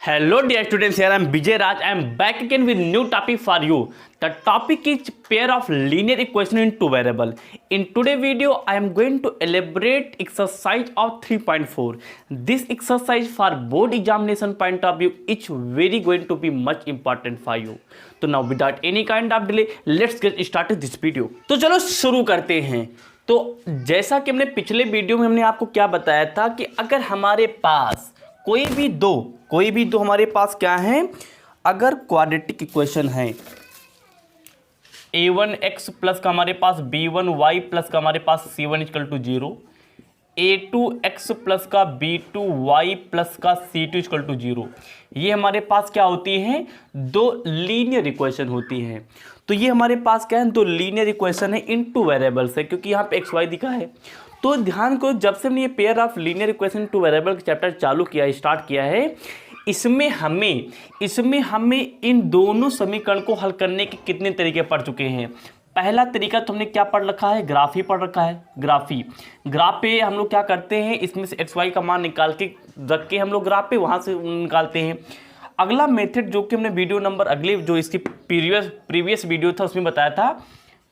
Hello dear students, here I am Vijay Raj. I am back again with new topic for you. The topic is pair of linear equation in two variable. In today's video, I am going to elaborate exercise of 3.4. This exercise for board examination point of view is very going to be much important for you. So now without any kind of delay, let's get started this video. तो चलो शुरू करते हैं। तो जैसा कि हमने पिछले वीडियो में हमने आपको क्या बताया था कि अगर हमारे पास कोई भी दो हमारे पास क्या है, अगर क्वाड्रेटिक इक्वेशन है a1x प्लस का हमारे पास b1y प्लस का हमारे पास c1 equal to 0, a2x plus का b2y प्लस का c2 इक्वल टू 0, ये हमारे पास क्या होती हैं, दो लीनियर इक्वेशन होती हैं। तो ये हमारे पास क्या है, दो लीनियर इक्वेशन है इन टू वेरिएबल्स है, क्योंकि यहाँ पे xy दिखा है। तो ध्यान को जब से हमने ये pair of linear equation two variable का चैप्टर चालू किया, स्टार्ट किया है, इसमें हमें इन दोनों समीकरण को हल करने के कितने तरीके पढ़ चुके हैं। पहला तरीका तो हमने क्या पढ़ रखा है, ग्राफी पढ़ रखा है। ग्राफ पे हम लोग क्या करते हैं, इसमें से एक्स वाई का मान निकाल के रख के हम लोग ग्राफ पे वहाँ से निकालते हैं। अगला मेथड जो कि हमने वीडियो नंबर अगले जो इसकी प्रीवियस वीडियो था उसमें बताया था,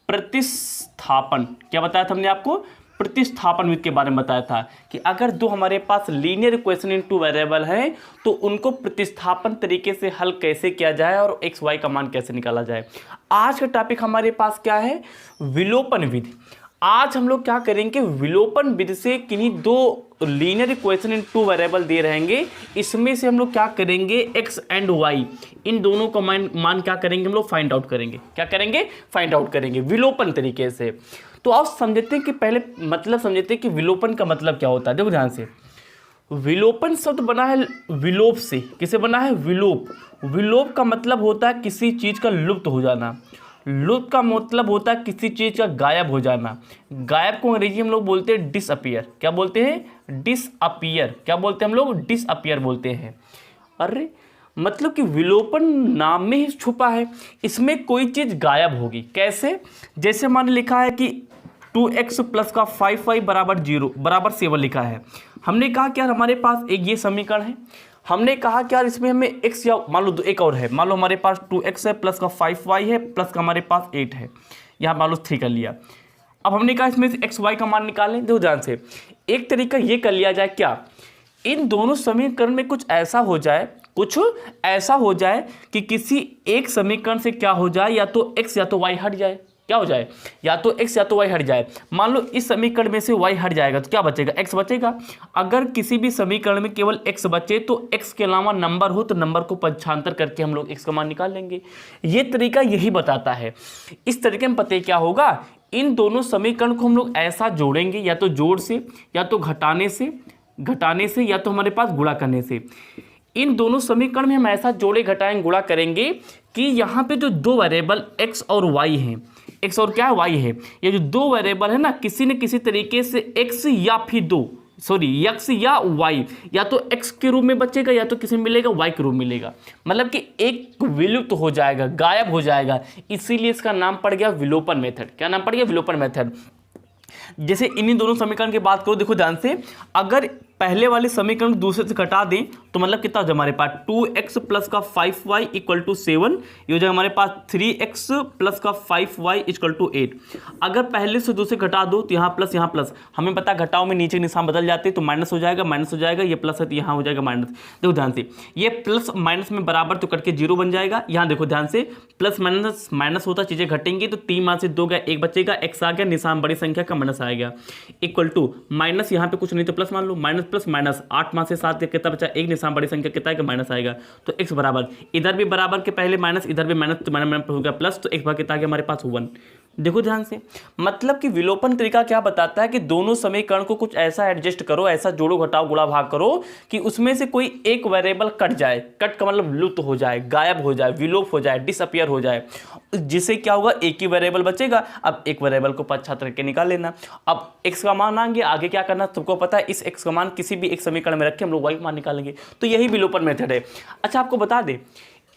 प्रतिस्थापन। क्या बताया था हमने आपको, प्रतिस्थापन विधि के बारे में बताया था कि अगर दो हमारे पास linear equation in two variable है तो उनको प्रतिस्थापन तरीके से हल कैसे किया जाए और एक्स वाई का मान कैसे निकाला जाए। आज का टॉपिक हमारे पास क्या है, विलोपन विधि। आज हम लोग क्या करेंगे, विलोपन विधि से किन्हीं दो linear equation in two variable दे रहेंगे, इसमें से हम लोग क्या करेंगे, एक्स एंड वाई इन दोनों का मान क्या करेंगे, हम लोग फाइंड आउट करेंगे। क्या करेंगे, फाइंड आउट करेंगे विलोपन तरीके से। तो आप समझते हैं कि पहले मतलब समझते हैं कि विलोपन का मतलब क्या होता है। देखो ध्यान से, विलोपन शब्द बना है विलोप से। किसे बना है, विलोप। विलोप का मतलब होता है किसी चीज का लुप्त हो जाना। लुप्त का मतलब होता है किसी चीज का गायब हो जाना। गायब को अंग्रेजी हम लोग बोलते हैं डिसअपियर। क्या बोलते हैं, डिसअपियर। क्या बोलते हैं हम लोग, डिसअपियर बोलते हैं। अरे मतलब कि विलोपन नाम में ही छुपा है, इसमें कोई चीज गायब होगी। कैसे, जैसे मैंने लिखा है कि 2x प्लस का 5y बराबर 0 बराबर 7 लिखा है। हमने कहा कि यार हमारे पास एक ये समीकरण है, हमने कहा कि यार इसमें हमें x या मान लो एक और है, मान लो हमारे पास 2x है प्लस का 5y है प्लस का हमारे पास 8 है, यहाँ मान लो 3 कर लिया। अब हमने कहा इसमें से x y का मान निकालें। देखो ध्यान से, एक तरीका ये कर लिया जाए, क्या इन दोनों समीकरण में कुछ ऐसा हो जाए कि किसी एक समीकरण से क्या हो जाए, या तो x या तो y हट जाए। क्या हो जाए, या तो x या तो y हट जाए। मान लो इस समीकरण में से y हट जाएगा तो क्या बचेगा, x बचेगा। अगर किसी भी समीकरण में केवल x बचे तो x के अलावा नंबर हो तो नंबर को पक्षांतर करके हम लोग x का मान निकाल लेंगे। ये तरीका यही बताता है। इस तरीके में पता क्या होगा, इन दोनों समीकरण को हम लोग ऐसा जोड़ेंगे, या तो जोड़ से, या तो घटाने से, या तो हमारे पास गुणा करने से। इन दोनों समीकरण में हम ऐसा जोड़े घटाएं गुणा करेंगे कि यहाँ पे जो दो वेरिएबल x और y हैं, x और क्या है, y है, ये जो दो वेरिएबल है ना, किसी न किसी तरीके से x या फिर x या y, या तो x के रूप में बचेगा या तो किसी में मिलेगा y के रूप में मिलेगा। मतलब कि एक विलुप्त हो जाएगा, गायब हो जाएगा, इसीलिए इसका नाम पड़ गया विलोपन मेथड। क्या नाम पड़ गया, विलोपन मेथड। जैसे इन्हीं दोनों समीकरण की बात करो, देखो ध्यान से, अगर पहले वाले समीकरण दूसरे से घटा दें तो मतलब कितना हो जाए हमारे पास, 2x प्लस का 5y इक्वल टू 7, ये हो जाएगा हमारे पास 3x प्लस का 5y इक्वल टू 8। अगर पहले से दूसरे घटा दो तो यहाँ प्लस, हमें पता घटाओ में नीचे निशान बदल जाते हैं, तो माइनस हो जाएगा, ये प्लस है तो यहाँ हो जाएगा माइनस। देखो ध्यान से, ये प्लस माइनस में बराबर तो कट के 0 बन जाएगा। यहाँ देखो ध्यान से, प्लस माइनस होता, चीज़ें घटेंगी तो 3 में से 2 गया, 1 बचेगा, x आ गया, निशान बड़ी संख्या का माइनस आएगा, इक्वल टू माइनस, यहाँ पे कुछ नहीं तो प्लस मान लो, माइनस प्लस माइनस, 8 में से 7 कितना बचा, एक निशान बड़ी संख्या कितना है, माइनस आएगा। तो x बराबर, इधर भी बराबर के पहले माइनस, इधर भी माइनस, तो माइनस हो गया प्लस, तो x बराबर कितना आ गया हमारे पास 1। देखो ध्यान से, मतलब कि विलोपन तरीका क्या बताता है कि दोनों समीकरण को कुछ ऐसा एडजस्ट करो, ऐसा जोड़ो घटाओ गुणा भाग करो कि उसमें से कोई एक वेरिएबल कट जाए। कट का मतलब लुप्त हो जाए, गायब हो जाए, विलोप हो जाए, डिसअपियर हो जाए, जिससे क्या होगा, एक ही वेरिएबल बचेगा। अब एक वेरिएबल को पक्षांतर करके निकाल लेना। अब x का मान आगे क्या करना सबको पता है, इस x का मान किसी भी एक समीकरण में रख के हम लोग y का मान निकालेंगे। तो यही विलोपन मेथड है। अच्छा आपको बता दें,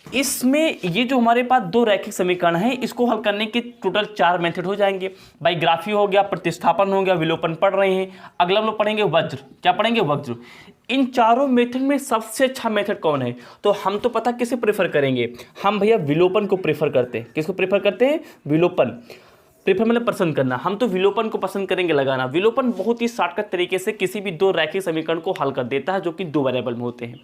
इसमें ये जो हमारे पास दो रैखिक समीकरण हैं, इसको हल करने के टोटल 4 मेथड हो जाएंगे। भाई ग्राफी हो गया, प्रतिस्थापन हो गया, विलोपन पढ़ रहे हैं। अगला हम लोग पढ़ेंगे वज्र। क्या पढ़ेंगे, वज्र। इन चारों मेथड में सबसे अच्छा मेथड कौन है? तो हम तो पता किसे प्रेफर करेंगे, हम भैया विलोपन को प्रेफर करते हैं। किसको प्रेफर करते हैं? विलोपन। प्रेफर मतलब पसंद करना, हम तो विलोपन को पसंद करेंगे लगाना। विलोपन बहुत ही शॉर्टकट तरीके से किसी भी दो रैखिक समीकरण को हल कर देता है जो कि दो वेरिएबल में होते हैं।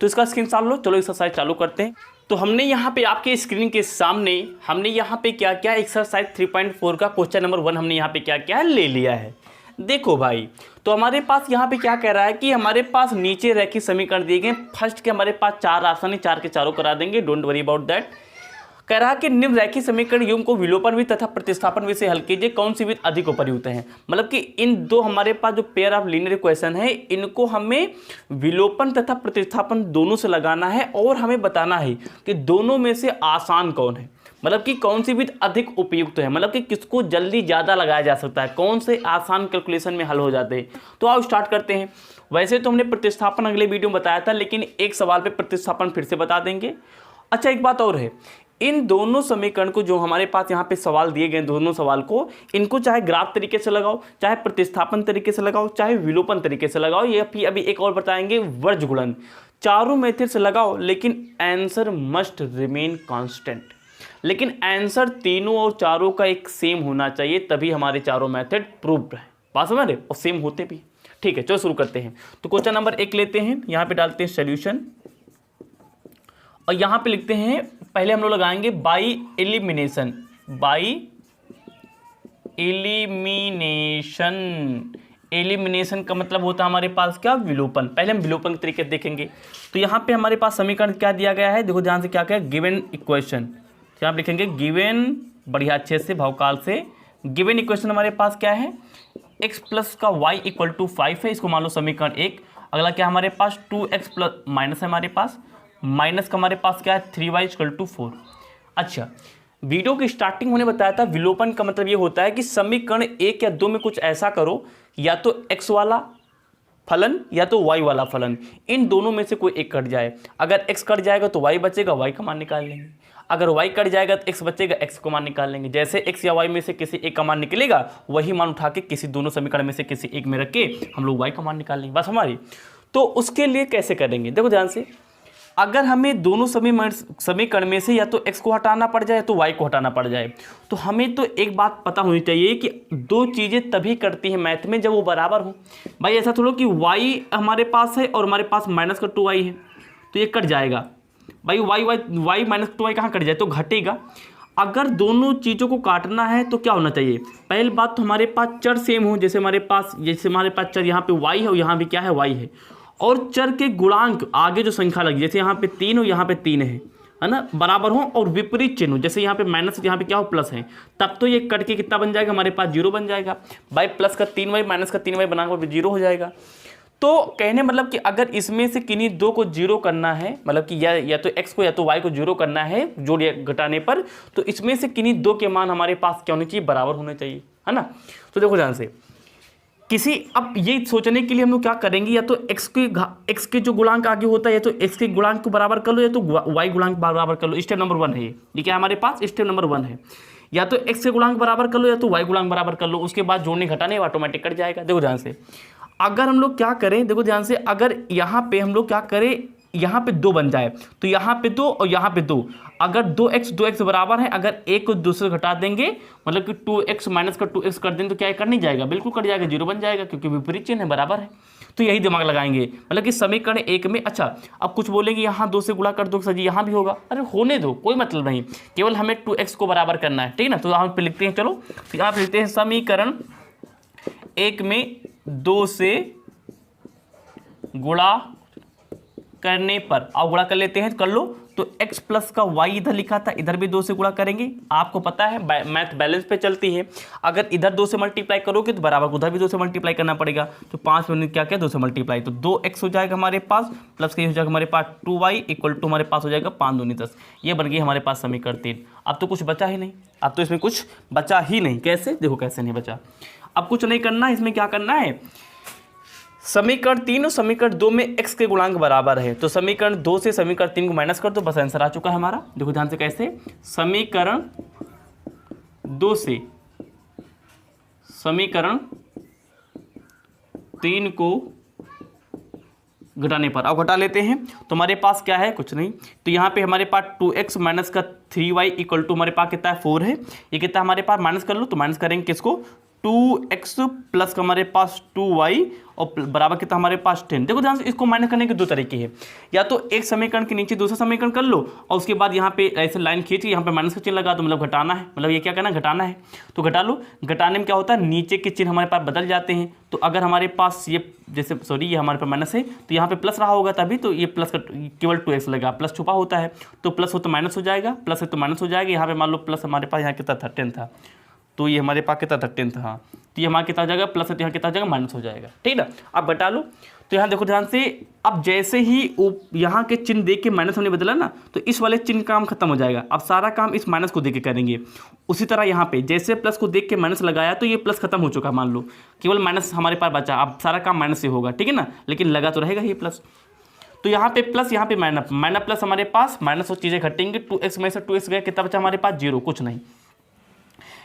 तो इसका स्क्रीनशॉट लो, चलो एक्सरसाइज चालू करते हैं। तो हमने यहाँ पे आपके स्क्रीन के सामने हमने यहाँ पे क्या क्या एक्सरसाइज 3.4 का क्वेश्चन नंबर 1 हमने यहाँ पे क्या क्या ले लिया है। देखो भाई, तो हमारे पास यहाँ पे क्या कह रहा है कि हमारे पास नीचे रैखिक समीकरण दिए गए। फर्स्ट के हमारे पास चार ऑप्शन है, चार के चारों करा देंगे, डोंट वरी अबाउट दैट। कह रहा है कि निम्न रैखिक समीकरण युग्म को विलोपन विधि तथा प्रतिस्थापन विधि से हल कीजिए, कौन सी विधि अधिक उपयुक्त है। मतलब कि इन दो हमारे पास जो पेयर ऑफ लीनियर इक्वेशन है, इनको हमें विलोपन तथा प्रतिस्थापन दोनों से लगाना है और हमें बताना है कि दोनों में से आसान कौन है। मतलब कि कौन सी विधि अधिक उपयुक्त है, मतलब कि किसको जल्दी ज़्यादा लगाया जा सकता है, कौन से आसान कैलकुलेशन में हल हो जाते हैं। तो आओ स्टार्ट करते हैं। वैसे तो हमने प्रतिस्थापन अगले वीडियो में बताया था, लेकिन एक सवाल पे प्रतिस्थापन फिर से बता देंगे। अच्छा, एक बात और है, इन दोनों समीकरण को जो हमारे पास यहाँ पे सवाल दिए गए, दोनों सवाल को, इनको चाहे ग्राफ तरीके से लगाओ, चाहे प्रतिस्थापन तरीके से लगाओ, चाहे विलोपन तरीके से लगाओ, या फिर अभी एक और बताएंगे वर्ज गुणन, चारों मेथड से लगाओ, लेकिन आंसर मस्ट रिमेन कांस्टेंट। लेकिन आंसर तीनों और चारों का एक सेम होना चाहिए, तभी हमारे चारों मेथड प्रूव्ड है। बात समझ रहे? और सेम होते भी। ठीक है, चलो शुरू करते हैं। तो क्वेश्चन नंबर 1 लेते हैं, यहाँ पे डालते हैं सोल्यूशन, और यहाँ पे लिखते हैं, पहले हम लोग लगाएंगे by elimination. By elimination, elimination का मतलब होता है हमारे पास क्या? विलोपन। पहले हम विलोपन के तरीके देखेंगे। तो यहाँ पे हमारे पास समीकरण क्या दिया गया है, देखो ध्यान से, क्या क्या है, गिवन इक्वेशन। यहाँ लिखेंगे गिवन, बढ़िया अच्छे से भावकाल से। गिवन इक्वेशन हमारे पास क्या है, x प्लस का y इक्वल टू 5 है, इसको मान लो समीकरण 1। अगला क्या हमारे पास 2x प्लस माइनस है हमारे पास, माइनस का हमारे पास क्या है 3y इक्वल टू 4। अच्छा, वीडियो की स्टार्टिंग में बताया था विलोपन का मतलब ये होता है कि समीकरण 1 या 2 में कुछ ऐसा करो, या तो x वाला फलन या तो y वाला फलन, इन दोनों में से कोई एक कट जाए। अगर x कट जाएगा तो y बचेगा, y का मान निकाल लेंगे। अगर y कट जाएगा तो x बचेगा, x को मान निकाल लेंगे। जैसे x या y में से किसी एक का मान निकलेगा, वही मान उठा के किसी दोनों समीकरण में से किसी एक में रख के हम लोग y का मान निकाल लेंगे, बस हमारी। तो उसके लिए कैसे करेंगे, देखो ध्यान से। अगर हमें दोनों समीकरण में से या तो x को हटाना पड़ जाए तो y को हटाना पड़ जाए, तो हमें तो एक बात पता होनी चाहिए कि दो चीज़ें तभी करती हैं मैथ में जब वो बराबर हो। भाई ऐसा थोड़ा कि y हमारे पास है और हमारे पास माइनस का 2y है, तो ये कट जाएगा। भाई y माइनस 2y कहाँ कट जाए, तो घटेगा। अगर दोनों चीज़ों को काटना है तो क्या होना चाहिए, पहली बात तो हमारे पास चर सेम हो। जैसे हमारे पास चर यहाँ पे y है और यहाँ भी क्या है, y है। और चर के गुणांक आगे जो संख्या लगी, जैसे यहाँ पे 3 हो, यहाँ पे 3 है ना, बराबर हो और विपरीत चिन्ह हो, जैसे यहाँ पे माइनस, यहाँ पे क्या हो, प्लस है, तब तो ये कट के कितना बन जाएगा, हमारे पास 0 बन जाएगा। भाई प्लस का 3y माइनस का 3y बनाकर 0 हो जाएगा। तो कहने मतलब कि अगर इसमें से किन्हीं दो को 0 करना है, मतलब कि या तो x को या तो y को 0 करना है जोड़ घटाने पर, तो इसमें से किन्हीं दो के मान हमारे पास क्या होने चाहिए, बराबर होने चाहिए, है ना। तो देखो ध्यान से, किसी, अब ये सोचने के लिए हम लोग क्या करेंगे, या तो x के जो गुणांक आगे होता है, या तो x के गुणांक को बराबर कर लो, या तो y गुणांक बराबर कर लो। स्टेप नंबर 1 है ये क्या हमारे पास, स्टेप नंबर 1 है। या तो x के गुणांक बराबर कर लो, या तो y गुणांक बराबर कर लो, उसके बाद जोड़ने घटाने ऑटोमेटिक कट जाएगा। देखो ध्यान से, अगर हम लोग क्या करें, देखो ध्यान से, अगर यहाँ पे हम लोग क्या करें, यहाँ पे 2 बन जाए, तो यहाँ पे 2 और यहाँ पे 2, अगर 2x बराबर है, अगर एक को दूसरे घटा देंगे, मतलब कि 2x माइनस का 2x कर देंगे, तो क्या कट नहीं जाएगा, बिल्कुल कट जाएगा, 0 बन जाएगा, क्योंकि विपरीत चिन्ह है, बराबर है। तो यही दिमाग लगाएंगे, मतलब कि समीकरण 1 में। अच्छा, अब कुछ बोलेंगे यहाँ 2 से गुणा कर दो सर जी, यहाँ भी होगा, अरे होने दो, कोई मतलब नहीं, केवल हमें 2x को बराबर करना है, ठीक है ना। तो यहाँ पे लिखते हैं, चलो यहाँ पे लिखते हैं, समीकरण 1 में 2 से गुणा करने पर, अब गुणा कर लेते हैं, कर लो। तो x प्लस का y इधर लिखा था, इधर भी 2 से गुणा करेंगे। आपको पता है मैथ बैलेंस पे चलती है, अगर इधर 2 से मल्टीप्लाई करोगे तो बराबर उधर भी 2 से मल्टीप्लाई करना पड़ेगा। तो 5 में क्या क्या 2 से मल्टीप्लाई, तो 2x हो जाएगा हमारे पास, प्लस का हो जाएगा हमारे पास 2y इक्वल टू हमारे पास हो जाएगा 5 दूनी 10। ये बन गई हमारे पास समीकरण 3। अब तो कुछ बचा ही नहीं, अब तो इसमें कुछ बचा ही नहीं। कैसे, देखो कैसे नहीं बचा। अब कुछ नहीं करना, इसमें क्या करना है, समीकरण 3 और समीकरण 2 में x के गुणांक बराबर है, तो समीकरण 2 से समीकरण 3 को माइनस कर दो, बस आंसर आ चुका है हमारा। देखो ध्यान से कैसे, समीकरण 2 से समीकरण 3 को घटाने पर। अब घटा लेते हैं तो हमारे पास क्या है, कुछ नहीं, तो यहाँ पे हमारे पास 2x माइनस का 3y इक्वल टू हमारे पास कितना है 4 है। ये कितना हमारे पास माइनस कर लो, तो माइनस करेंगे किसको, 2x प्लस का हमारे पास 2y और बराबर कितना हमारे पास 10। देखो ध्यान से, इसको माइनस करने के दो तरीके हैं, या तो एक समीकरण के नीचे दूसरा समीकरण कर लो और उसके बाद यहाँ पे ऐसे लाइन खींच के यहाँ पे माइनस का चिन्ह लगा दो, मतलब घटाना है, मतलब ये क्या करना, घटाना है तो घटा लो। घटाने में क्या होता है, नीचे के चिन्ह हमारे पास बदल जाते हैं। तो अगर हमारे पास ये जैसे सॉरी ये हमारे पास माइनस है तो यहाँ पे प्लस रहा होगा तभी तो ये प्लस का केवल 2x लगा, प्लस छुपा होता है तो प्लस हो तो माइनस हो जाएगा, प्लस है तो माइनस हो जाएगा। यहाँ पे मान लो प्लस हमारे पास यहाँ कितना था 10 था, तो ये हमारे पास कितना था 10 था, हाँ, तो ये हमारा कितना हो जाएगा प्लस है तो यहाँ कितना हो जाएगा माइनस हो जाएगा, ठीक ना। अब घटा लो, तो यहाँ देखो ध्यान से, अब जैसे ही यहाँ के चिन्ह देख के माइनस हमने बदला ना, तो इस वाले चिन्ह का काम खत्म हो जाएगा। अब सारा काम इस माइनस को देख के करेंगे। उसी तरह यहाँ पे जैसे प्लस को देख के माइनस लगाया तो ये प्लस खत्म हो चुका, मान लो केवल माइनस हमारे पास बचा, अब सारा काम माइनस से होगा, ठीक है ना, लेकिन लगा तो रहेगा ही प्लस। तो यहाँ पे प्लस, यहाँ पे माइनस, माइनस प्लस हमारे पास माइनस और चीज़ें घटेंगे, 2x में से 2x गया, कितना बचा हमारे पास 0, कुछ नहीं।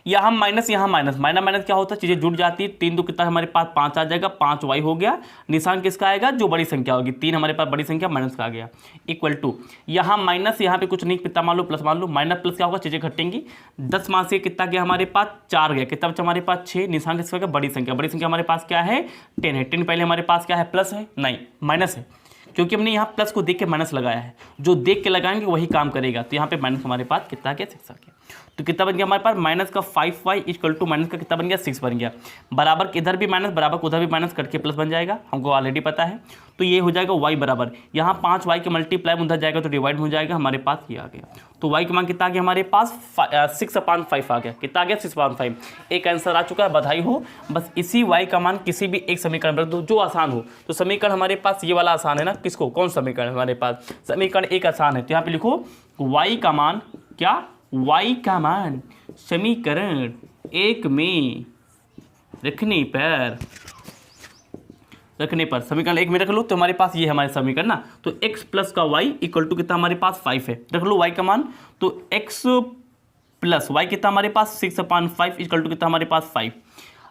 यहाँ माइनस यहाँ माइनस, माइनस माइनस क्या होता है, चीज़ें जुड़ जाती है, 3 2 कितना हमारे पास 5 आ जाएगा, 5y हो गया, निशान किसका आएगा, जो बड़ी संख्या होगी, 3 हमारे पास बड़ी संख्या माइनस का आ गया, इक्वल टू यहाँ माइनस, यहाँ पे कुछ नहीं, कितना मान लो प्लस मान लो, माइनस प्लस क्या होगा, चीज़ें घटेंगी, 10 में से कितना गया हमारे पास 4 गया, कितना बचा हमारे पास 6, निशान किसका गया, बड़ी संख्या हमारे पास क्या है 10 है, 10 पहले हमारे पास क्या है प्लस है, नहीं माइनस है, क्योंकि हमने यहाँ प्लस को देख के माइनस लगाया है, जो देख के लगाएंगे वही काम करेगा। तो यहाँ पे माइनस हमारे पास कितना गया 6 आ गया, तो कितना बन गया हमारे पास माइनस का 5y इक्वल टू माइनस का कितना बन गया 6 बन गया, बराबर इधर भी माइनस बराबर उधर भी माइनस करके प्लस बन जाएगा, हमको ऑलरेडी पता है। तो ये हो जाएगा y बराबर, यहाँ 5y के मल्टीप्लाई उधर जाएगा तो डिवाइड हो जाएगा, हमारे पास ये आ गया। तो y का मान कितना आ गया हमारे पास 6/5 आ गया, कितना आ गया 6/5। एक आंसर आ चुका है, बधाई हो। बस इसी y का मान किसी भी एक समीकरण रख दो जो आसान हो। तो समीकरण हमारे पास ये वाला आसान है ना, किसको, कौन समीकरण हमारे पास, समीकरण एक आसान है, तो यहाँ पे लिखो y का मान क्या, y का मान समीकरण एक में रखने पर समीकरण एक में रख लो, तो हमारे पास ये हमारे समीकरण ना, तो x प्लस का y इक्वल टू कितना हमारे पास 5 है, रख लो y का मान, तो x प्लस y कितना हमारे पास 6/5 इक्वल टू कितना हमारे पास 5।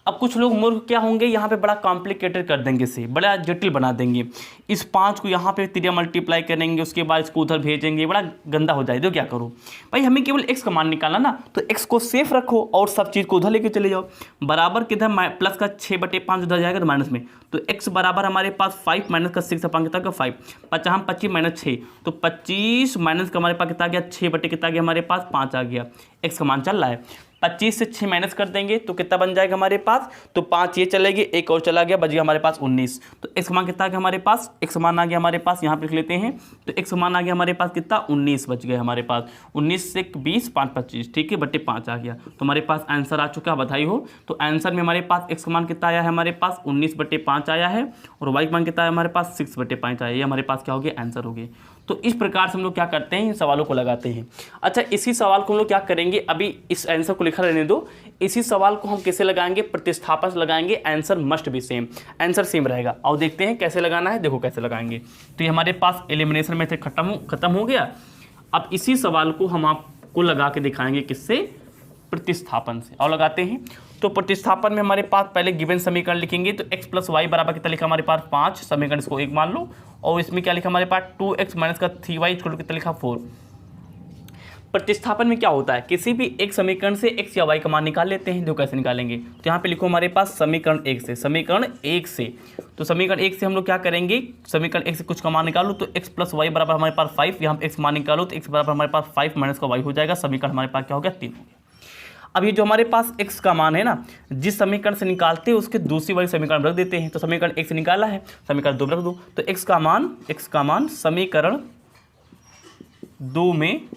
अब कुछ लोग मूर्ख क्या होंगे, यहाँ पे बड़ा कॉम्प्लिकेटेड कर देंगे, से बड़ा जटिल बना देंगे, इस 5 को यहाँ पे 3 मल्टीप्लाई करेंगे, उसके बाद इसको उधर भेजेंगे, बड़ा गंदा हो जाए। तो क्या करो भाई, हमें केवल x का मान निकालना ना, तो x को सेफ रखो और सब चीज़ को उधर लेके चले जाओ, बराबर किधर प्लस का 6/5 उधर जाएगा तो माइनस में, तो x बराबर हमारे पास 5 माइनस का 6/5 कितना 5, 25 माइनस 6, तो 25 माइनस का हमारे पास कितना गया 6 कितना गया हमारे पास 5 आ गया, x का मान चल रहा है। 25 से 6 माइनस कर देंगे तो कितना बन जाएगा हमारे पास, तो 5 ये चलेगी, एक और चला गया, बच गया हमारे पास 19। तो x मान कितना गया हमारे पास, x मान आ गया हमारे पास, यहाँ पे लिख लेते हैं, तो x मान आ गया हमारे पास कितना 19 बच गया हमारे पास, 19 से 20 5 25, ठीक है, बटे 5 आ गया, तो हमारे पास आंसर आ चुका है, बधाई हो। तो आंसर में हमारे पास x मान कितना आया है हमारे पास 19/5 आया है, और y मान कितना है हमारे पास 6/5 आया है, ये हमारे पास क्या हो गया आंसर हो गया। तो इस प्रकार से हम लोग क्या करते हैं, इन सवालों को लगाते हैं। अच्छा, इसी सवाल को हम लोग क्या करेंगे, अभी इस आंसर को लिखा रहने दो, इसी सवाल को हम कैसे लगाएंगे, प्रतिस्थापन से लगाएंगे, answer must be same, answer same रहेगा। और देखते हैं कैसे लगाना है, देखो कैसे लगाएंगे। तो ये हमारे पास एलिमिनेशन मेथड खत्म हो गया। अब इसी सवाल को हम आपको लगा के दिखाएंगे, किससे, प्रतिस्थापन से। और लगाते हैं, तो प्रतिस्थापन में हमारे पास पहले गिवन समीकरण लिखेंगे, तो x प्लस वाई बराबर कितना लिखा हमारे पास 5, समीकरण इसको 1 मान लो, और इसमें क्या लिखा हमारे पास 2x माइनस का 3y इक्वल कितना लिखा 4। प्रतिस्थापन में क्या होता है, किसी भी एक समीकरण से x या y का मान निकाल लेते हैं। देखो कैसे निकालेंगे, तो यहाँ पे लिखो हमारे पास समीकरण 1 से, समीकरण 1 से, तो समीकरण 1 से हम लोग क्या करेंगे, समीकरण 1 से कुछ का मान निकालो, तो x प्लस वाई बराबर हमारे पास 5, यहाँ x मान निकालो तो x बराबर हमारे पास 5 माइनस का y हो जाएगा, समीकरण हमारे पास क्या हो गया 3 हो गया। अब ये जो हमारे पास x का मान है ना, जिस समीकरण से निकालते हैं उसके दूसरी वाली समीकरण रख देते हैं, तो समीकरण 1 से निकाला है, समीकरण 2 रख दो, तो x का मान समीकरण 2 में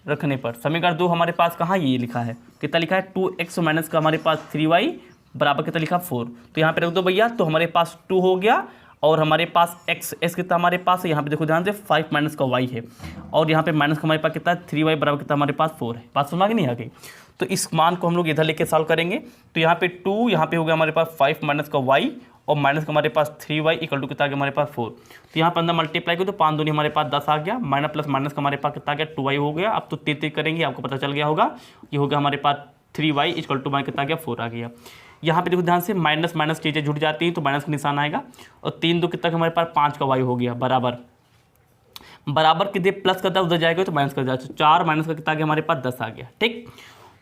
रखने पर, समीकरण 2 हमारे पास कहाँ, ये लिखा है, कितना लिखा है 2x माइनस का हमारे पास 3y बराबर कितना लिखा 4, तो यहाँ पे रख दो भैया, तो हमारे पास 2 हो गया, और हमारे पास x कितना हमारे पास है, यहाँ पे देखो ध्यान से 5 माइनस का y है, और यहाँ पे माइनस का हमारे पास कितना 3y बराबर कितना हमारे पास 4 है। बात समझ में नहीं आ गई, तो इस मान को हम लोग इधर लेके सॉल्व करेंगे, तो यहाँ पे 2, यहाँ पे हो गया हमारे पास 5 माइनस का y, और माइनस का हमारे पास 3y इक्वल टू कितना आ गया हमारे पास 4, तो यहाँ पर अंदर मल्टीप्लाई करो तो 5 दूनी हमारे पास 10 आ गया, माइनस प्लस माइनस का हमारे पास कितना आ गया 2y हो गया। अब तो 3 करेंगे, आपको पता चल गया होगा, ये हो गया हमारे पास 3y इक्वल टू कितना आ गया 4 आ गया। यहाँ पे देखो ध्यान से माइनस माइनस चीज़ें जुड़ जाती हैं तो माइनस का निशान आएगा, और 3 2 कितना हमारे पास 5 का वाई हो गया, बराबर बराबर कितने प्लस का था उधर जाएगा तो माइनस कर जाएगा, 4 माइनस का कितना आ गया हमारे पास 10 आ गया। ठीक,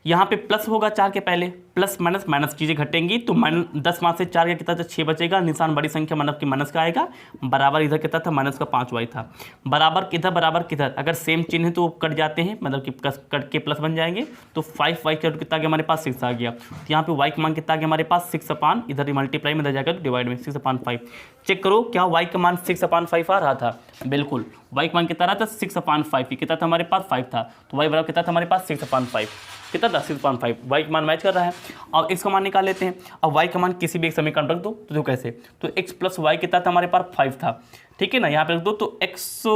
यहाँ पे प्लस होगा 4 के पहले, प्लस माइनस माइनस चीज़ें घटेंगी तो 10 माइनस से 4 का कितना था 6 बचेगा, निशान बड़ी संख्या मतलब कि माइनस का आएगा, बराबर इधर कितना था माइनस का 5 वाई था, बराबर किधर अगर सेम चिन्ह है तो कट जाते हैं, मतलब कि कट के प्लस बन जाएंगे, तो 5 वाई का कितना गया हमारे पास 6 आ गया। तो यहाँ पे वाई का मान कितना आ गया हमारे पास 6 अपान, इधर मल्टीप्लाई में इधर जाएगा तो डिवाइड में 6 अपान 5। चेक करो क्या वाई का मान 6 अपान 5 आ रहा था, बिल्कुल वाई का मान कितना रहा था 6 अपान 5, कितना था हमारे पास 5 था, तो वाई बराबर कितना था हमारे पास 6 अपान 5, कितना था 6.5, वाई का मान मैच कर रहा है। अब x का मान निकाल लेते हैं, अब y का मान किसी भी एक समीकरण रख दो, तो देखो कैसे, तो x प्लस वाई कितना था हमारे पास 5 था, ठीक है ना, यहाँ पे रख दो तो x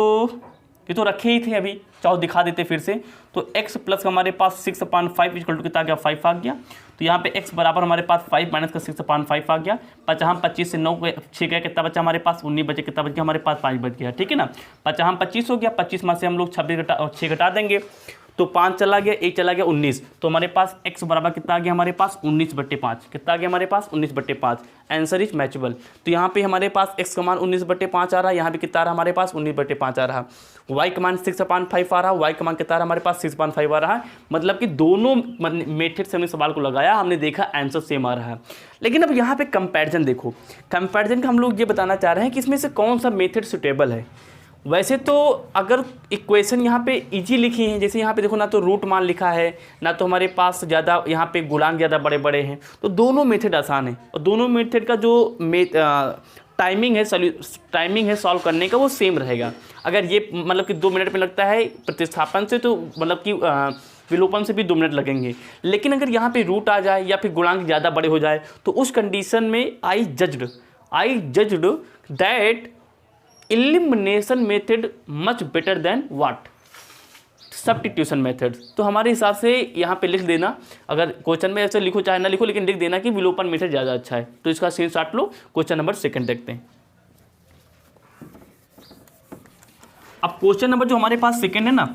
ये तो रखे ही थे अभी, चाहो दिखा देते फिर से, तो x प्लस हमारे पास 6/5 इक्वल टू कितना आ गया 5 आ गया, तो यहाँ पे x बराबर हमारे पास 5 माइनस का 6/5 आ गया, 25 से 9 6 गया कितना बचा हमारे पास 19 बचे, कितना बच गया हमारे पास 5 बच गया, ठीक है ना, 25 हो गया, 25 में से हम लोग 6 घटा देंगे तो 5 चला गया, 1 चला गया 19, तो हमारे पास x बराबर कितना आ गया हमारे पास 19/5, कितना आ गया हमारे पास 19/5, आंसर इज मैचेबल। तो यहाँ पे हमारे पास x का मान 19/5 आ रहा है, यहाँ पे कितना आ रहा है हमारे पास 19/5 आ रहा है, y का मान 6/5 आ रहा है, y का मान कितना आ रहा है हमारे पास 6/5 आ रहा है, मतलब कि दोनों मेथड से हमने सवाल को लगाया, हमने देखा आंसर सेम आ रहा है। लेकिन अब यहाँ पे कंपैरिजन देखो, कंपैरिजन का हम लोग ये बताना चाह रहे हैं कि इसमें से कौन सा मेथड सुटेबल है। वैसे तो अगर इक्वेशन यहाँ पे इजी लिखी है, जैसे यहाँ पे देखो ना तो रूट मान लिखा है, ना तो हमारे पास ज़्यादा यहाँ पे गुणांक ज़्यादा बड़े बड़े हैं, तो दोनों मेथड आसान है, और दोनों मेथड का जो टाइमिंग है सॉल्व करने का वो सेम रहेगा। अगर ये मतलब कि 2 मिनट में लगता है प्रतिस्थापन से, तो मतलब कि विलोपन से भी 2 मिनट लगेंगे। लेकिन अगर यहाँ पे रूट आ जाए या फिर गुणांक ज़्यादा बड़े हो जाए, तो उस कंडीशन में I judged that elimination method much better than what substitution method. तो हमारे हिसाब से यहाँ पे लिख देना, अगर क्वेश्चन में ऐसे लिखो चाहे ना लिखो, लेकिन लिख देना कि विलोपन मेथड ज़्यादा अच्छा है। तो इसका स्क्रीनशॉट लो, क्वेश्चन नंबर 2 देखते हैं। अब क्वेश्चन नंबर जो हमारे पास 2 है ना,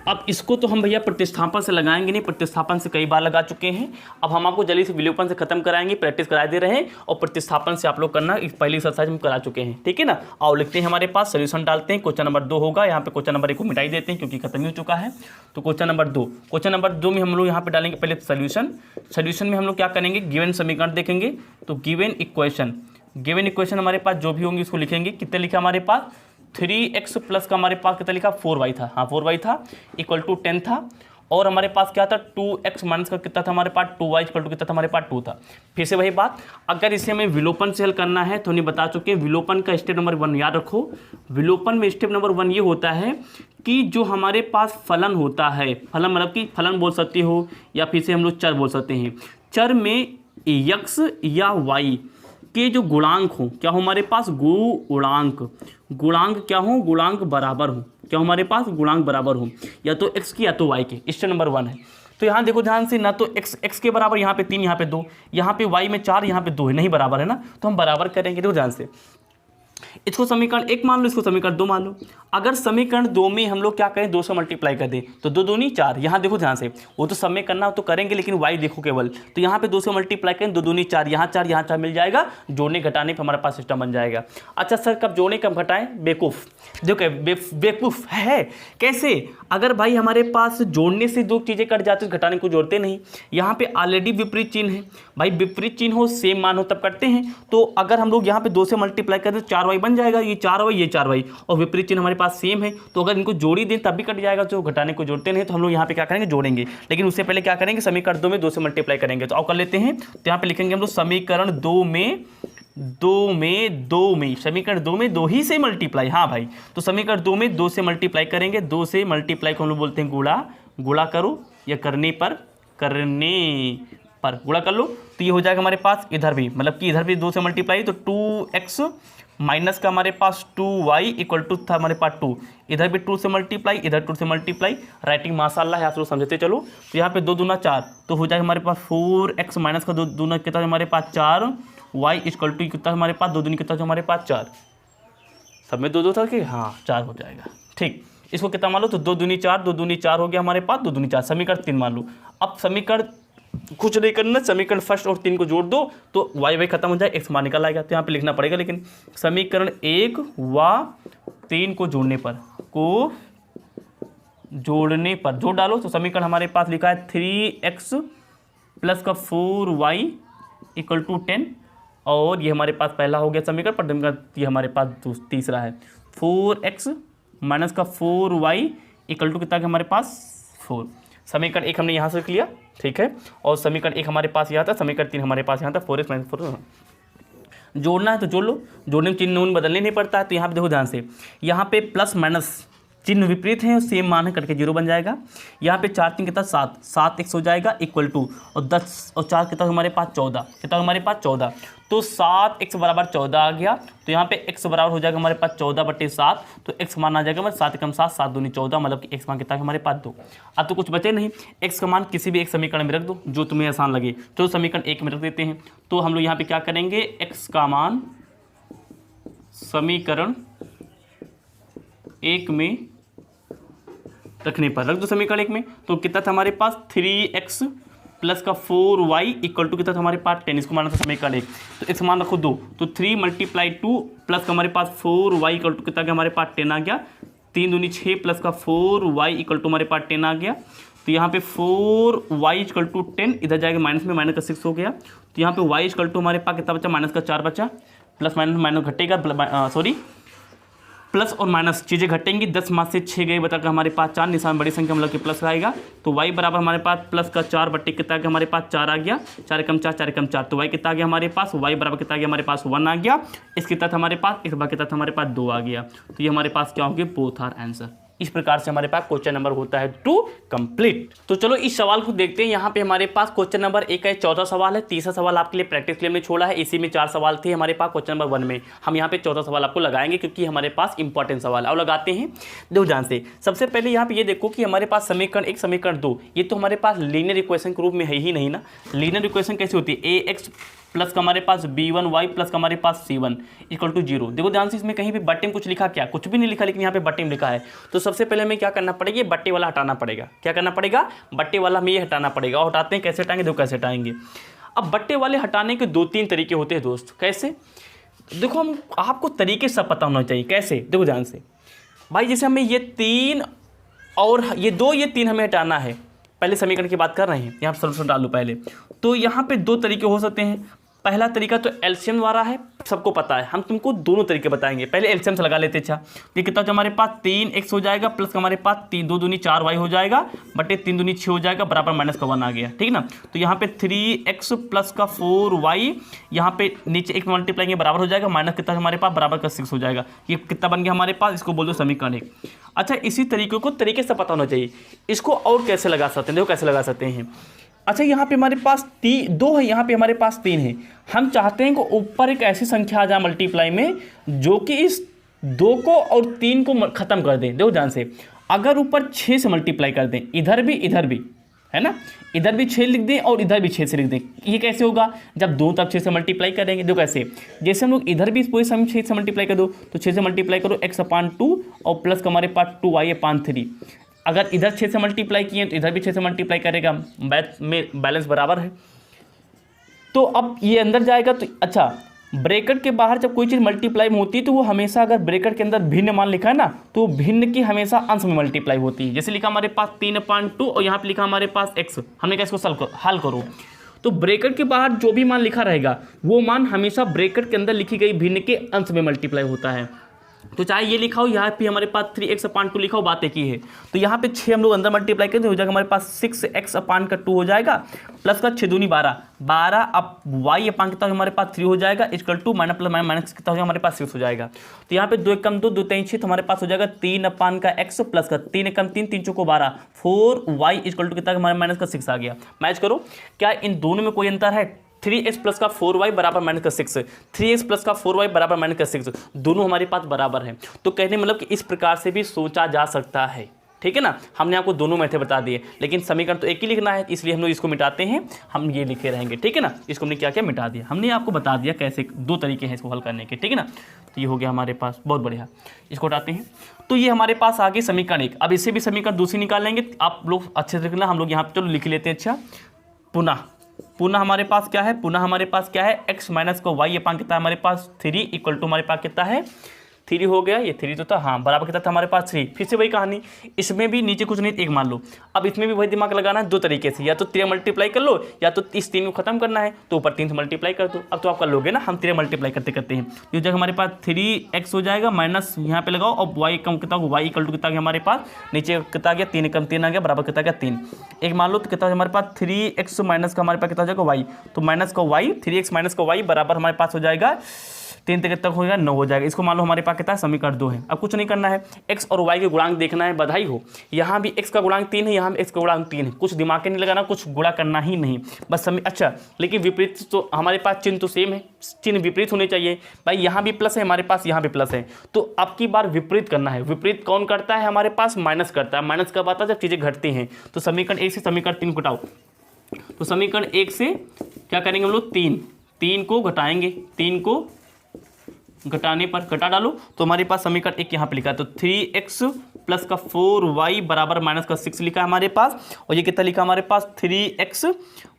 अब इसको तो हम भैया प्रतिस्थापन से लगाएंगे नहीं, प्रतिस्थापन से कई बार लगा चुके हैं। अब हम आपको जल्दी से विलोपन से खत्म कराएंगे, प्रैक्टिस करा दे रहे हैं, और प्रतिस्थापन से आप लोग करना पहली एक्सरसाइज हम करा चुके हैं, ठीक है ना। आओ लिखते हैं, हमारे पास सोल्यूशन डालते हैं। क्वेश्चन नंबर 2 होगा, यहाँ पे क्वेश्चन नंबर 1 को मिटाई देते हैं क्योंकि खत्म हो चुका है। तो क्वेश्चन नंबर 2 में हम लोग यहाँ पे डालेंगे पहले सोल्यूशन में हम लोग क्या करेंगे, गिवन समीकरण देखेंगे, तो गिवन इक्वेशन हमारे पास जो भी होंगे उसको लिखेंगे। कितने लिखा हमारे पास 3x प्लस का हमारे पास कितना लिखा 4y था, हाँ 4y था, इक्वल टू 10 था, और हमारे पास क्या था 2x माइनस का कितना था हमारे पास 2y इक्वल टू कितना था हमारे पास 2 था। फिर से वही बात, अगर इसे हमें विलोपन से हल करना है तो हमने बता चुके हैं विलोपन का स्टेप नंबर 1 याद रखो। विलोपन में स्टेप नंबर 1 ये होता है कि जो हमारे पास फलन होता है, फलन मतलब कि फलन बोल सकते हो या फिर से हम लोग चर बोल सकते हैं, चर में x या y के जो गुणांक हो, क्या हो हमारे पास गुणांक क्या हो, गुणांक बराबर हो, क्या हमारे पास गुणांक बराबर हो, या तो x की या तो y के, स्टेप नंबर 1 है। तो यहाँ देखो ध्यान से, ना तो x के बराबर यहाँ पे 3, यहाँ पे 2, यहाँ पे y में 4, यहाँ पे 2 है, नहीं बराबर है ना, तो हम बराबर करेंगे। देखो ध्यान से, इसको समीकरण 1 मान लो, इसको समीकरण 2 मान लो। अगर समीकरण 2 में हम लोग क्या करें 2 से मल्टीप्लाई कर दें तो 2 दूनी 4, यहाँ देखो ध्यान से, वो तो सब में करना तो करेंगे लेकिन y देखो केवल, तो यहाँ पे 2 से मल्टीप्लाई करें 2 दूनी 4, यहाँ 4 मिल जाएगा, जोड़ने घटाने पर हमारे पास सिस्टम बन जाएगा। अच्छा सर कब जोड़ने कब घटाएं, बेवकूफ़, देखो बेवकूफ़ है कैसे, अगर भाई हमारे पास जोड़ने से 2 चीज़ें कट जाती है, घटाने को जोड़ते नहीं। यहाँ पे ऑलरेडी विपरीत चिन्ह है भाई, विपरीत चिन्ह हो सेम मान हो तब करते हैं। तो अगर हम लोग यहाँ पे 2 से मल्टीप्लाई करें तो 4y बन जाएगा, ये 4y ये 4y, और विपरीत चिन्ह हमारे पास सेम है, तो अगर इनको जोड़ी दें तब भी कट जाएगा, जो घटाने को जोड़ते नहीं। तो हम लोग यहाँ पे क्या करेंगे जोड़ेंगे, लेकिन उससे पहले क्या करेंगे समीकरण 2 में 2 से मल्टीप्लाई करेंगे। तो आओ कर लेते हैं, तो यहाँ पे लिखेंगे हम लोग समीकरण 2 में समीकरण 2 में 2 ही से मल्टीप्लाई, हाँ भाई, तो समीकरण 2 में 2 से मल्टीप्लाई करेंगे, 2 से मल्टीप्लाई को हम लोग बोलते हैं गुणा करो, या करने पर गुणा कर लो, तो ये हो जाएगा हमारे पास इधर भी, मतलब कि इधर भी 2 से मल्टीप्लाई, तो 2x माइनस का हमारे पास 2y इक्वल टू था हमारे पास 2, इधर भी 2 से मल्टीप्लाई, इधर 2 से मल्टीप्लाई, राइटिंग माशाल्लाह है आप लोग समझते चलो। तो यहाँ पे 2 दूना 4, तो हो जाएगा हमारे पास 4x माइनस का 2 दूना कितना हमारे पास 4y इक्वल टू कितना हमारे पास 2 दूनी कितना हमारे पास 4, सब में 2 था कि हाँ 4 हो जाएगा, ठीक। इसको कितना मान लो, तो 2 दूनी 4 हो गया हमारे पास, 2 दूनी 4, समीकरण 3 मान लो। अब समीकरण कुछ नहीं करना, समीकरण फर्स्ट और 3 को जोड़ दो तो y खत्म हो जाए, x मान निकल आएगा। तो यहाँ पे लिखना पड़ेगा, लेकिन समीकरण 1 व 3 को जोड़ने पर जोड़ डालो तो समीकरण हमारे पास लिखा है 3x प्लस का 4y इक्वल टू 10, और ये हमारे पास पहला हो गया समीकरण, पर ये हमारे पास तीसरा है 4x माइनस का 4y इक्वल टू कितना है हमारे पास 4। समीकरण 1 हमने यहाँ से लिख लिया, ठीक है, और समीकरण 1 हमारे पास यहाँ था, समीकरण 3 हमारे पास यहाँ था 4x माइनस 4। जोड़ना है तो जोड़ लो, जोड़ने में चिन्ह नून बदलने नहीं पड़ता है। तो यहाँ पे देखो ध्यान से, यहाँ पे प्लस माइनस चिन्ह विपरीत है, सेम मान है, करके 0 बन जाएगा। यहाँ पे 4 3 कितना 7x हो जाएगा इक्वल टू, और 10 और 4 कितना हमारे पास 14, कितना हमारे पास 14, तो 7x बराबर 14 आ गया। तो यहाँ पे x बराबर हो जाएगा हमारे पास 14/7, तो x मान आ जाएगा मतलब 7 एकम 7, 7 दूनी 14, मतलब कि x मान कितना है हमारे पास 2। अब तो कुछ बचे नहीं, x का मान किसी भी एक समीकरण में रख दो जो तुम्हें आसान लगे। तो समीकरण 1 में रख देते हैं, तो हम लोग यहाँ पे क्या करेंगे, x का मान समीकरण 1 में रखने पर रख दो समीकरण 1 में, तो कितना था हमारे पास 3x प्लस का 4y इक्वल टू कितना था हमारे पास 10, इसको माना था समीकरण 1। तो x मान रखो 2, तो 3 × 2 प्लस का हमारे पास 4y इक्वल टू कितना हमारे पास 10 आ गया। 3 दूनी 6 प्लस का 4y इक्वल टू हमारे पास 10 आ गया। तो यहाँ पे 4y इक्वल टू 10 इधर जाएगा माइनस में, माइनस का 6 हो गया। तो यहाँ पे y इक्वल टू हमारे पास कितना बचा, माइनस का 4 बचा, प्लस माइनस माइनस घटेगा, सॉरी प्लस और माइनस चीज़ें घटेंगी, 10 में से 6 गए, बताकर हमारे पास 4, निशान बड़ी संख्या मतलब कि प्लस आएगा। तो y बराबर हमारे पास प्लस का 4 बट्टे कितना के हमारे पास 4 आ गया, 4 एकम 4, 4 एकम 4, तो y कितना आ गया हमारे पास, y बराबर कितना आ गया हमारे पास 1 आ गया। इसके तहत हमारे पास एक बार के तहत हमारे पास 2 आ गया। तो ये हमारे पास क्या हो गया, बोथ आर आंसर। इस प्रकार से हमारे पास क्वेश्चन नंबर होता है 2 कंप्लीट। तो चलो इस सवाल को देखते हैं। यहाँ पे हमारे पास क्वेश्चन नंबर 1 का 14 सवाल है, तीसरा सवाल आपके लिए प्रैक्टिस के लिए हमने छोड़ा है। इसी में 4 सवाल थे हमारे पास क्वेश्चन नंबर 1 में, हम यहाँ पे 14 सवाल आपको लगाएंगे क्योंकि हमारे पास इंपॉर्टेंट सवाल है। और लगाते हैं, देखो ध्यान से। सबसे पहले यहाँ पे ये देखो कि हमारे पास समीकरण 1 समीकरण 2 ये तो हमारे पास लीनियर इक्वेशन के रूप में है ही नहीं ना। लीनियर इक्वेशन कैसे होती है, ax प्लस का हमारे पास b1y प्लस का हमारे पास c1 इक्वल टू 0। देखो ध्यान से, इसमें कहीं भी बट्टे में कुछ लिखा, क्या कुछ भी नहीं लिखा, लेकिन यहाँ पे बट्टे में लिखा है। तो सबसे पहले हमें क्या करना पड़ेगा, बट्टे वाला हटाना पड़ेगा। क्या करना पड़ेगा, बट्टे वाला हमें ये हटाना पड़ेगा। और हटाते हैं कैसे हटाएंगे, देखो कैसे हटाएंगे। अब बट्टे वाले हटाने के 2-3 तरीके होते हैं दोस्त। कैसे, देखो हम आपको तरीके सब पता होना चाहिए। कैसे, देखो ध्यान से भाई, जैसे हमें ये 3 और ये 2 ये 3 हमें हटाना है। पहले समीकरण की बात कर रहे हैं, यहाँ पर सॉल्यूशन डाल लो पहले। तो यहाँ पे 2 तरीके हो सकते हैं। पहला तरीका तो एलसीएम द्वारा है, सबको पता है। हम तुमको दोनों तरीके बताएंगे। पहले एलसीएम से लगा लेते। अच्छा, ये कितना जो हमारे पास 3x हो जाएगा प्लस हमारे पास 2 दूनी 4y हो जाएगा बटे 3 दूनी 6 हो जाएगा बराबर माइनस का 1 आ गया, ठीक ना। तो यहाँ पे 3x प्लस का 4y, यहाँ पे नीचे एक मल्टीप्लाई के बराबर हो जाएगा, माइनस कितना हमारे पास बराबर का 6 हो जाएगा। ये कितना बन गया हमारे पास, इसको बोल दो समीकरण 1। अच्छा, इसी तरीके को तरीके से पता होना चाहिए। इसको और कैसे लगा सकते हैं, देखो कैसे लगा सकते हैं। अच्छा, यहाँ पे हमारे पास 2 है, यहाँ पे हमारे पास 3 है। हम चाहते हैं कि ऊपर एक ऐसी संख्या आ जाए मल्टीप्लाई में जो कि इस 2 को और 3 को ख़त्म कर दें। देखो ध्यान से, अगर ऊपर 6 से मल्टीप्लाई कर दें, इधर भी है ना, इधर भी 6 लिख दें और इधर भी 6 से लिख दें। ये कैसे होगा, जब दोनों तरफ 6 से मल्टीप्लाई करेंगे। देखो कैसे, जैसे हम लोग इधर भी पूरे समय 6 से मल्टीप्लाई कर दो, तो 6 से मल्टीप्लाई करो x/2 और प्लस का हमारे पास 2y/3। अगर इधर 6 से मल्टीप्लाई किए तो इधर भी 6 से मल्टीप्लाई करेगा, मैथ में बैलेंस बराबर है। तो अब ये अंदर जाएगा। तो अच्छा, ब्रैकेट के बाहर जब कोई चीज़ मल्टीप्लाई में होती है तो वो हमेशा, अगर ब्रैकेट के अंदर भिन्न मान लिखा है ना, तो भिन्न की हमेशा अंश में मल्टीप्लाई होती है। जैसे लिखा हमारे पास 3/2 और यहाँ पे लिखा हमारे पास x, हमने कहा इसको हल करो। तो ब्रैकेट के बाहर जो भी मान लिखा रहेगा वो मान हमेशा ब्रैकेट के अंदर लिखी गई भिन्न के अंश में मल्टीप्लाई होता है। तो चाहे ये लिखा हो, यहाँ पे हमारे पास 3x/2 लिखा हो, बात एक ही है। तो यहाँ पे 6 हम लोग अंदर मल्टीप्लाई करें तो हो जाएगा हमारे पास 6x/2 हो जाएगा प्लस का 6 दूनी 12 अब y अपान कितना हमारे पास 3 हो जाएगा equal to minus plus minus कितना हो जाएगा हमारे पास 6 हो जाएगा। तो यहाँ पे 2 एकम 2 2 3 6, तो हमारे पास हो जाएगा 3/x प्लस का 3 एकम 3 3 चौको 12 4y इक्वल टू कितना हमारे माइनस का 6 आ गया। मैच करो, क्या इन दोनों में कोई अंतर है। 3x प्लस का 4y बराबर माइनस का 6, 3x प्लस का 4y बराबर माइनस का 6, दोनों हमारे पास बराबर हैं। तो कहने मतलब कि इस प्रकार से भी सोचा जा सकता है, ठीक है ना। हमने आपको दोनों मेथड बता दिए, लेकिन समीकरण तो एक ही लिखना है, इसलिए हम लोग इसको मिटाते हैं, हम ये लिखे रहेंगे, ठीक है ना। इसको हमने क्या क्या मिटा दिया, हमने आपको बता दिया कैसे 2 तरीके हैं इसको हल करने के, ठीक है ना। तो ये हो गया हमारे पास, बहुत बढ़िया। इसको हटाते हैं, तो ये हमारे पास आगे समीकरण 1। अब इससे भी समीकरण दूसरी निकाल लेंगे, आप लोग अच्छे से लिखना, हम लोग यहाँ पर चलो लिख लेते हैं। अच्छा, पुनः पुनः हमारे पास क्या है, पुनः हमारे पास क्या है, x माइनस का y अपान कितना है हमारे पास 3 इक्वल टू हमारे पास कितना है 3 हो गया, ये 3 तो था, हाँ बराबर कितना था हमारे पास 3। फिर से वही कहानी, इसमें भी नीचे कुछ नहीं 1 मान लो। अब इसमें भी वही दिमाग लगाना है 2 तरीके से, या तो 3 मल्टीप्लाई कर लो, या तो इस 3 को खत्म करना है तो ऊपर 3 से मल्टीप्लाई कर दो। अब तो आप कर लोगे ना, हम 3 मल्टीप्लाई करते करते हैं, ये जगह हमारे पास 3x हो जाएगा माइनस यहाँ पे लगाओ, और y कम कितना y इक्वल टू कितना गया हमारे पास, नीचे कितना गया 3 कम 3 आ गया, बराबर कितना गया 3। एक मान लो तो कितना हमारे पास 3x माइनस का हमारे पास कितना हो जाएगा y, तो माइनस का y 3x माइनस का y बराबर हमारे पास हो जाएगा 3 तक हो जाएगा 9 हो जाएगा। इसको मान लो हमारे पास कितना है, समीकरण 2 है। अब कुछ नहीं करना है, x और y के गुणांक देखना है, बधाई हो। यहाँ भी x का गुणांक 3 है, यहाँ भी x का गुणांक 3 है, कुछ दिमाग के नहीं लगाना, कुछ गुणा करना ही नहीं बस अच्छा, लेकिन विपरीत तो हमारे पास चिन्ह तो सेम है, चिन्ह विपरीत होने चाहिए भाई। यहाँ भी प्लस है हमारे पास, यहाँ भी प्लस है, तो अब की बार विपरीत करना है। विपरीत कौन करता है हमारे पास, माइनस करता है। माइनस कब आता है, जब चीज़ें घटती हैं। तो समीकरण 1 से समीकरण 3 घटाओ, तो समीकरण 1 से क्या करेंगे हम लोग, 3 को घटाएंगे, 3 को घटाने पर घटा डालो तो हमारे पास समीकरण 1 यहाँ पे लिखा है, तो 3x प्लस का 4y बराबर माइनस का 6 लिखा है हमारे पास, और ये कितना लिखा हमारे पास 3x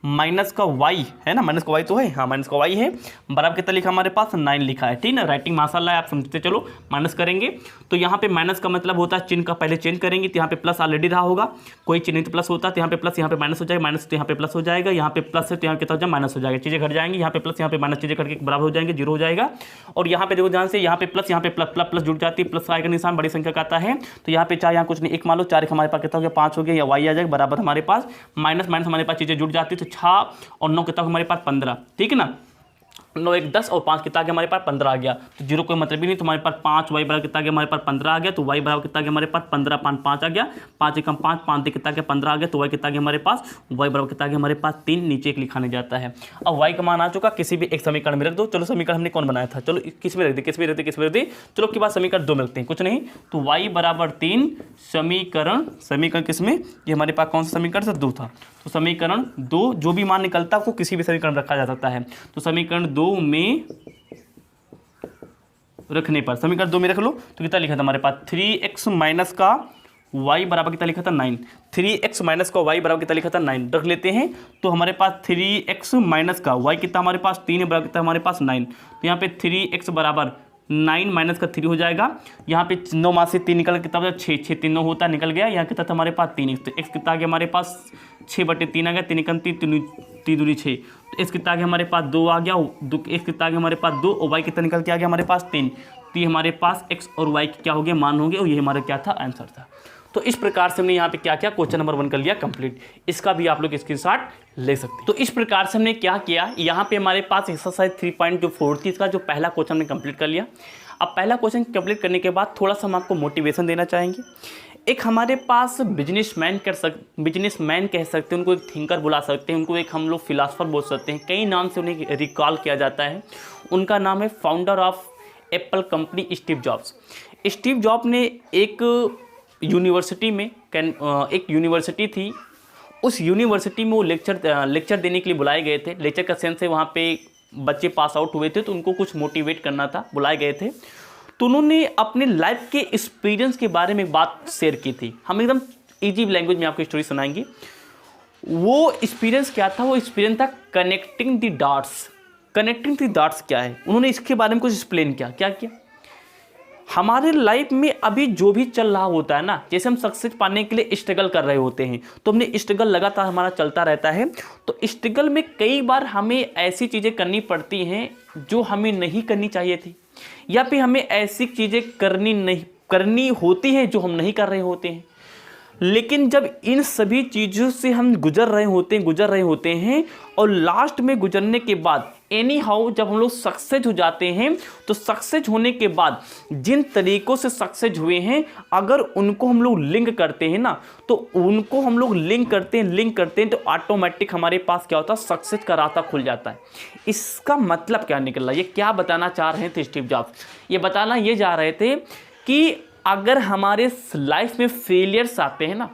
माइनस का y है ना, माइनस का y तो है, हाँ माइनस का y है, बराबर कितना लिखा हमारे पास 9 लिखा है। ठीक ना, राइटिंग माशाल्लाह आप समझते चलो। माइनस करेंगे तो यहाँ पे माइनस का मतलब होता है चिन्ह का पहले चेंज करेंगे, तो यहाँ पे प्लस ऑलरेडी रहा होगा, कोई चिन्ह नहीं तो प्लस होता है, तो यहाँ पे प्लस यहाँ पे माइनस हो जाएगा, माइनस तो यहाँ पे प्लस हो जाएगा, यहाँ पे प्लस है तो यहाँ कितना हो जाएगा माइनस हो जाएगा, चीज़ें घट जाएंगी, यहाँ पे प्लस यहाँ पे माइनस, चीज़ें घट के बराबर हो जाएंगे, 0 हो जाएगा। और यहाँ पे देखो ध्यान से, यहाँ पे प्लस यहाँ पे प्लस प्लस प्लस जुड़ जाती है, प्लस का निशान बड़ी संख्या का आता है, तो यहाँ पे 4 यहाँ कुछ नहीं 1 मान लो, 4 हमारे पास कितना हो गया 5 हो गया, या y आ जाएगा बराबर हमारे पास माइनस माइनस हमारे पास चीज़ें जुड़ जाती है, तो 6 और 9 कितना हमारे पास 15। ठीक है ना, 9 1 10 और 5 कितना गया हमारे पास 15 आ गया, तो 0 कोई मतलब ही नहीं। तो हमारे पास 5 y बराबर कितना गया हमारे पास 15 आ गया, तो y बराबर कितना गया हमारे पास 15 5 5 आ गया, 5 1 5 5 कितना गया 15 आ गया, तो y कितना गया हमारे पास, y बराबर कितना गया हमारे पास 3, नीचे 1 लिखाने जाता है। अब y का मान आ चुका, किसी भी एक समीकरण में रख दो। चलो समीकरण हमने कौन बनाया था, चलो किस में रख दे, किस में रख दे, किस में रख दे, चलो के बाद समीकरण 2 मिलते हैं, कुछ नहीं। तो y बराबर 3 समीकरण किस में, ये हमारे पास कौन सा समीकरण से 2 था, तो समीकरण 2 जो भी मान निकलता है उसको किसी भी समीकरण में रखा जा सकता है, तो समीकरण 2 में रखने पर, समीकरण 2 में रख लो तो कितना लिखा था हमारे पास 3x माइनस का y बराबर कितना लिखा था 9, 3x माइनस का y बराबर कितना लिखा था 9 रख लेते हैं। तो हमारे पास 3x माइनस का y कितना हमारे पास 3 है, बराबर कितना हमारे पास 9, तो यहाँ पे 3x बराबर 9 माइनस का 3 हो जाएगा। यहाँ पे 9 मास से 3 निकल कितना हो जाएगा 6 6 3 9 होता निकल गया, यहाँ कितना था हमारे पास 3, तो x कितना आ गया हमारे पास 6/3 आ गया, 3 कम 3 3 दूनी 6, तो x कितना आ गया हमारे पास 2 आ गया, x कितना आ गया हमारे पास 2, और y कितना निकल के आ गया हमारे पास 3, तो ये हमारे पास x और y क्या हो गए मान होंगे, और ये हमारा क्या था आंसर था। तो इस प्रकार से हमने यहाँ पे क्या किया, क्वेश्चन नंबर 1 कर लिया कंप्लीट। इसका भी आप लोग स्क्रीनशॉट ले सकते हैं। तो इस प्रकार से हमने क्या किया, यहाँ पे हमारे पास एक्सरसाइज 3.4 थी, इसका जो पहला क्वेश्चन हमने कंप्लीट कर लिया। अब पहला क्वेश्चन कंप्लीट करने के बाद थोड़ा सा हम आपको मोटिवेशन देना चाहेंगे। एक हमारे पास बिजनेसमैन कह सकते हैं, उनको एक थिंकर बुला सकते हैं, उनको एक हम लोग फिलासफर बोल सकते हैं, कई नाम से उन्हें रिकॉल किया जाता है। उनका नाम है founder of Apple company Steve jobs. Steve job ने एक यूनिवर्सिटी में एक यूनिवर्सिटी थी, उस यूनिवर्सिटी में वो लेक्चर देने के लिए बुलाए गए थे। लेक्चर का सेंस है वहाँ पे बच्चे पास आउट हुए थे तो उनको कुछ मोटिवेट करना था, बुलाए गए थे। तो उन्होंने अपने लाइफ के एक्सपीरियंस के बारे में बात शेयर की थी। हम एकदम ईजी लैंग्वेज में आपको स्टोरी सुनाएंगे। वो एक्सपीरियंस क्या था, वो एक्सपीरियंस था connecting the dots. Connecting the dots क्या है, उन्होंने इसके बारे में कुछ एक्सप्लेन किया। क्या किया, हमारे लाइफ में अभी जो भी चल रहा होता है ना, जैसे हम सक्सेस पाने के लिए स्ट्रगल कर रहे होते हैं, तो हमने स्ट्रगल लगातार हमारा चलता रहता है। तो स्ट्रगल में कई बार हमें ऐसी चीज़ें करनी पड़ती हैं जो हमें नहीं करनी चाहिए थी, या फिर हमें ऐसी चीज़ें करनी होती हैं जो हम नहीं कर रहे होते हैं। लेकिन जब इन सभी चीज़ों से हम गुजर रहे होते हैं और लास्ट में गुजरने के बाद एनी हाउ जब हम लोग सक्सेस हो जाते हैं, तो सक्सेस होने के बाद जिन तरीक़ों से सक्सेस हुए हैं, अगर उनको हम लोग लिंक करते हैं ना, तो उनको हम लोग लिंक करते हैं तो ऑटोमेटिक हमारे पास क्या होता है, सक्सेस का रास्ता खुल जाता है। इसका मतलब क्या निकल रहा है, ये क्या बताना चाह रहे थे स्टीव जॉब्स, ये बताना ये जा रहे थे कि अगर हमारे लाइफ में फेलियर्स आते हैं ना,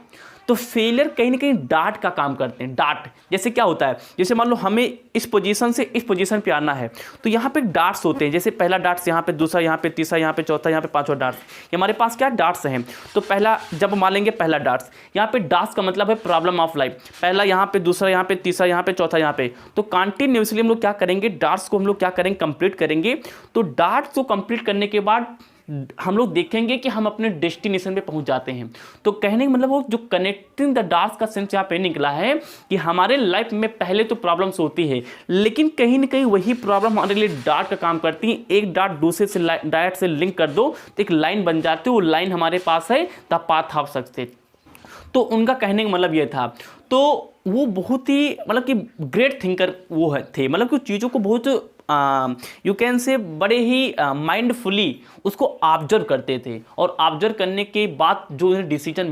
तो फेलियर कहीं ना कहीं डार्ट का काम करते हैं। डार्ट जैसे क्या होता है, जैसे मान लो हमें इस पोजीशन से इस पोजीशन पे आना है, तो यहाँ पे डार्ट्स होते हैं, जैसे पहला डार्ट्स यहाँ पे, दूसरा यहाँ पे, तीसरा यहाँ पे, चौथा यहाँ पे, पांचवा डार्ट्स, ये हमारे पास क्या डार्ट्स हैं। तो पहला जब मान लेंगे पहला डार्ट्स, यहाँ पे डार्ट्स का मतलब है प्रॉब्लम ऑफ लाइफ, पहला यहाँ पे, दूसरा यहाँ पे, तीसरा यहाँ पे, चौथा यहाँ पे, तो कंटिन्यूसली हम लोग क्या करेंगे, डार्ट्स को हम लोग क्या करेंगे, कंप्लीट करेंगे। तो डार्ट्स को कंप्लीट करने के बाद हम लोग देखेंगे कि हम अपने डेस्टिनेशन पे पहुंच जाते हैं। तो कहने का मतलब वो जो कनेक्टिंग द डार्ट्स का सेंस यहाँ पे निकला है कि हमारे लाइफ में पहले तो प्रॉब्लम्स होती है, लेकिन कहीं ना कहीं वही प्रॉब्लम हमारे लिए डार्ट का काम करती है। एक डार्ट दूसरे से डायरेक्ट से लिंक कर दो तो एक लाइन बन जाती है, वो लाइन हमारे पास है द पाथ ऑफ सक्सेस। तो उनका कहने का मतलब ये था। तो वो बहुत ही मतलब कि ग्रेट थिंकर वो थे, मतलब कि चीज़ों को बहुत यू कैन से बड़े ही माइंडफुली उसको ऑब्जर्व करते थे, और ऑब्जर्व करने के बाद जो उन्हें डिसीजन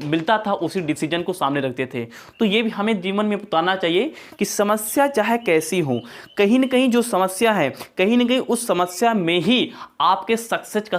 मिलता था उसी डिसीजन को सामने रखते थे। तो ये भी हमें जीवन में बताना चाहिए कि समस्या चाहे कैसी हो, कहीं ना कहीं जो समस्या है, कहीं ना कहीं उस समस्या में ही आपके सक्सेस का